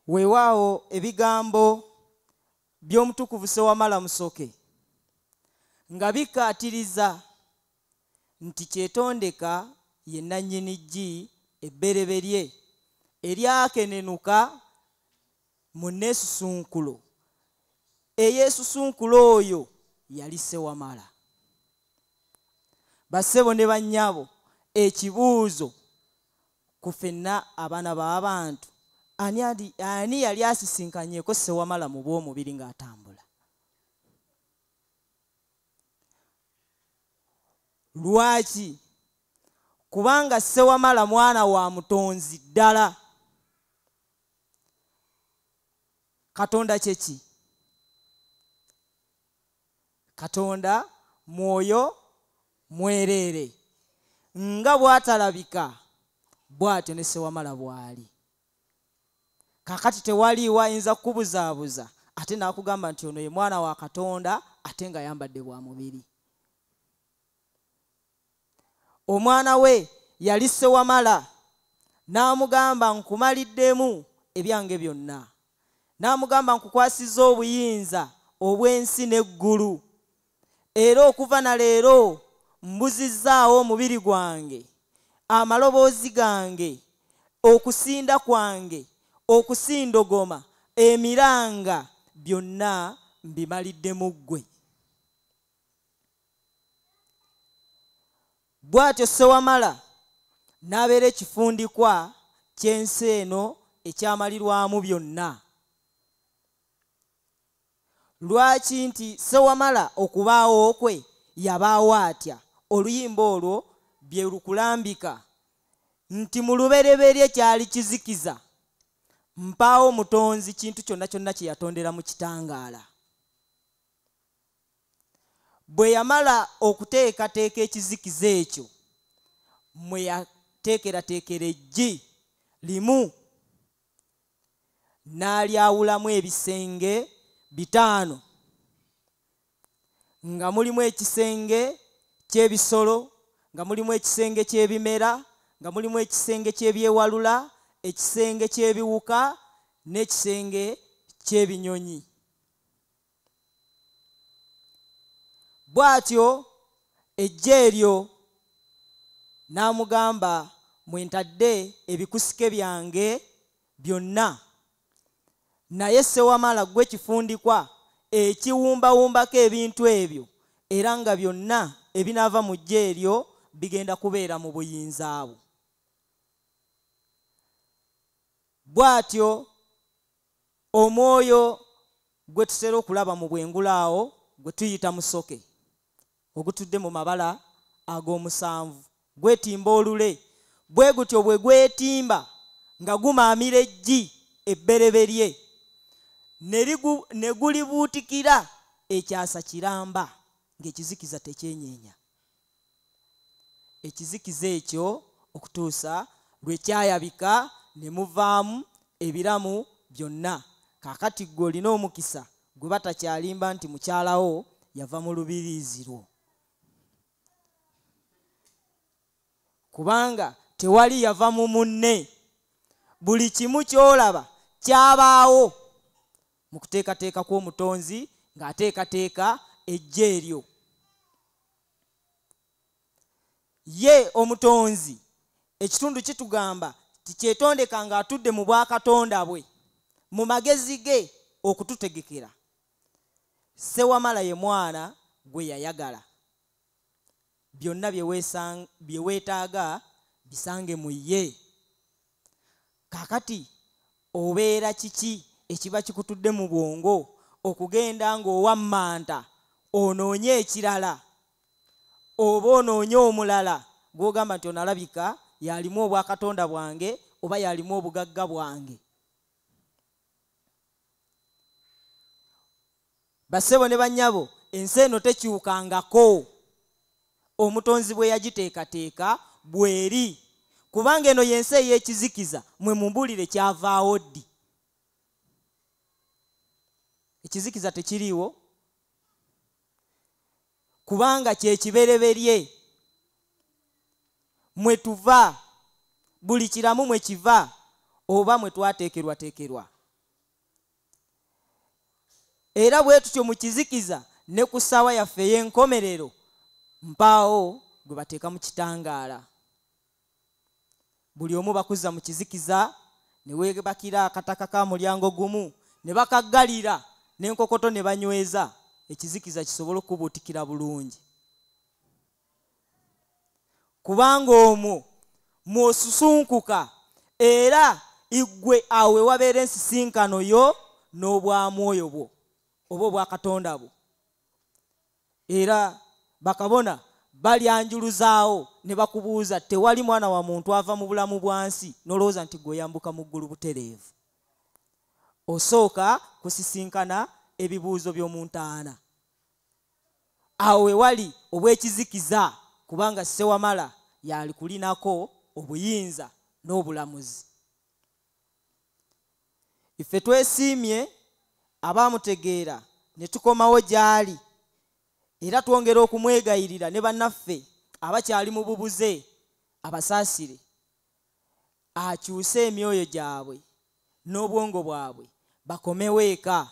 Weewaawo ebigambo by'omutukuvu Ssewamala Musoke nga bikaatiriza nti kyetondeka ye nannyini ggi ebbereberye eryakenenuka mu nneesusunkulo. Eyeesusunkulo oyo yali Ssewamala. Bassebo ne bannyabo, ekibuuzo ku ffenna abaana b'abantu, ani yali asisinkanyeeko Ssewamala mu bw'omubiri ng'atambula? Lwaki? Kubanga Ssewamala mwana wa mutonzi ddala. Katonda kye ki? Katonda mwoyo mwereere. Nga bw'atalabika bw'atyo ne Ssewamala bw'ali. Kaakati tewaliiwo ayinza kukubuzaabuza ate n'akugamba nti ono ye mwana wa Katonda ate nga ayambadde bwa mubiri. Omwana we yali Ssewamala, n'amugamba nkumaliddemu ebyange byonna, n'amugamba nkukwasizza obuyinza obw'ensi n'eggulu, era okuva na leero mbuzizzaawo omubiri gwange, amaloboozi gange, okusinda kwange, okusindogoma, emiranga, byonna mbimaliddemu ggwe. Bw'atyo Ssewamala n'abeera ekifundikwa ky'ensi eno ekyamalirwamu byonna. Lwaki? Nti Ssewamala okubaawo kwe yabaawo atya. Oluyimba olwo bye lukulambika nti mu lubereberye kyali kizikiza, mpaawo mutonzi kintu kyonna kyonna kye yatondera mu kitangaala. Bwe yamala okuteekateeka ekizikiza ekyo, mwe yateekerateekera eggi limu, n'alyawulamu ebisenge 5, nga mulimu ekisenge ky'ebisolo, nga mulimu ekisenge ky'ebimera, nga mulimu ekisenge ky'ebyewalula, ekisenge ky'ebiwuka n'ekisenge ky'ebinyonyi. Bw'atyo eggye eryo n'amugamba mwentadde ebikusike byange byonna, naye Ssewamala ggwe kifundikwa ekiwumbawumbako ebintu ebyo, era nga byonna ebinaava mu ggye eryo bigenda kubeera mu buyinza bwo. Bw'atyo omwoyo gwe tusera okulaba mu bwengulaawo gwe tuyita Musoke, ogutudde mu mabala ag'omusanvu, gwetimba olule, bwe gutyo bwe gwetimba nga gumaamira eggi ebbereberye, ne gulibuutikira ekyasa kiramba ng'ekizikiza tekyenyeenya. Ekizikiza ekyo okutuusa lwe kyayabika ne muvaamu ebiramu byonna. Kaakati ggwe olina omukisa gwe batakyalimba nti mukyalawo yava mu lubiriizi lwo, kubanga tewali yava mu munne. Buli kimu ky'olaba kyabaawo mu kuteekateeka kw'omutonzi ng'ateekateeka eggye eryo. Ye omutonzi ekitundu kitugamba tikyetondeka ng'atudde mu bwakatonda bwe, mu magezi ge okututegekera. Ssewamala ye mwana gwe yayagala, byonna bye weetaaga bisange mu ye. Kaakati obeera kiki ekiba kikutudde mu bwongo okugenda ng'owammanta onoonye ekirala, oba onoonye omulala gw'ogamba nti onalabika yalimu obwakatonda bwange oba yalimu obugagga bwange? Bassebo ne bannyabo, ensi eno tekyukangako omutonzi bwe yagiteekateeka bw'eri, kubanga eno y'ensi ey'ekizikiza. Mwe mumbulire kyavaawo ddi? Ekizikiza tekiriiwo, kubanga kye kibereberye. Mwe tuva, buli kiramu mwe kiva, oba mwe twateekerwateekerwa. era bwe tutyo mu kizikiza ne ku ssaawa yaffe ey'enkomerero mpaawo gwe bateeka mu kitangaala. Buli omu bakuzza mu kizikiza ne weebakira akataka ka mulyango gumu ne bakaggalira n'enkokoto ne banyweza ekizikiza kisobole okubuutikira bulungi. Kubanga omwo mw'osusunkuka era igwe awe wabeera ensisinkano yo n'obwamwoyo bwo oba obwa Katonda bwo. Era bakabona balyanjuluzaawo ne bakubuuza, tewali mwana wa muntu ava mu bulamu bwansi n'olowooza nti gwe yambuka mu ggulu butereevu. Osooka kusisinkana ebibuuzo by'omuntaana. Awo we wali obw'ekizikiza, kubanga Ssewamala yali kulinako obuyinza n'obulamuzi. Iffe twesiimye abaamutegeera ne tukomawo gy'ali, era twongera okumwegayirira ne bannaffe abakyali mu bubuze abasaasire, akyuse emyoyo gyabwe n'obwongo bwabwe bakomewo eka